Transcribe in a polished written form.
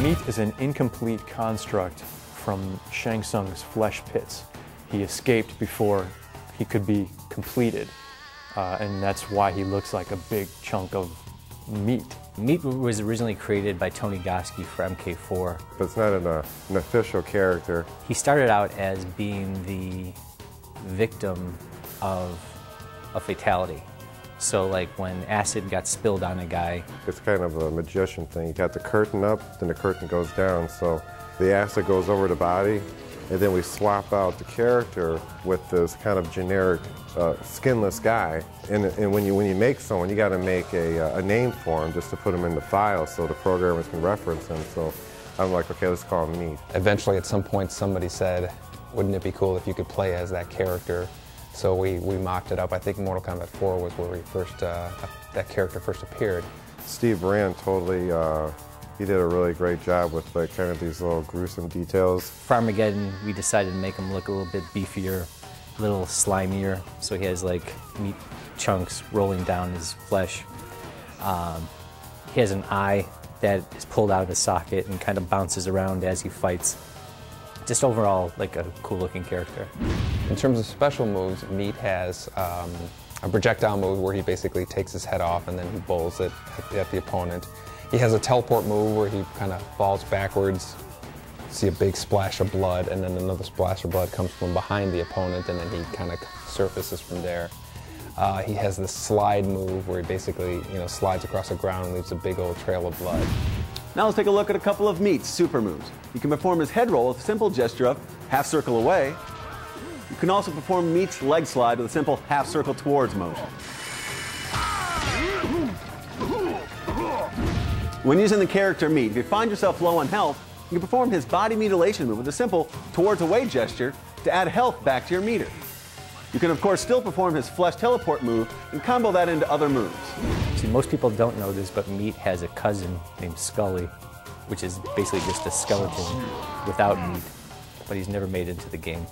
Meat is an incomplete construct from Shang Tsung's flesh pits. He escaped before he could be completed, and that's why he looks like a big chunk of meat. Meat was originally created by Tony Goski for MK4. But it's not an official character. He started out as being the victim of a fatality. So like when acid got spilled on a guy. It's kind of a magician thing. You got the curtain up, then the curtain goes down. So the acid goes over the body, and then we swap out the character with this kind of generic skinless guy. And when you make someone, you got to make a name for him just to put him in the file so the programmers can reference him. So I'm like, okay, let's call him Meat. Eventually, at some point, somebody said, wouldn't it be cool if you could play as that character? So we mocked it up. I think Mortal Kombat 4 was where we first, that character first appeared. Steve Brand totally, he did a really great job with like kind of these little gruesome details. For Armageddon, we decided to make him look a little bit beefier, a little slimier, so he has like meat chunks rolling down his flesh. He has an eye that is pulled out of his socket and kind of bounces around as he fights. Just overall, like a cool looking character. In terms of special moves, Meat has a projectile move where he basically takes his head off and then he bowls it at the opponent. He has a teleport move where he kind of falls backwards, see a big splash of blood, and then another splash of blood comes from behind the opponent, and then he kind of surfaces from there. He has this slide move where he basically, slides across the ground and leaves a big old trail of blood. Now let's take a look at a couple of Meat's super moves. You can perform his head roll with a simple gesture of half circle away. You can also perform Meat's leg slide with a simple half circle towards motion. When using the character Meat, if you find yourself low on health, you can perform his body mutilation move with a simple towards away gesture to add health back to your meter. You can of course still perform his flesh teleport move and combo that into other moves. See, most people don't know this, but Meat has a cousin named Scully, which is basically just a skeleton without meat, but he's never made it into the game.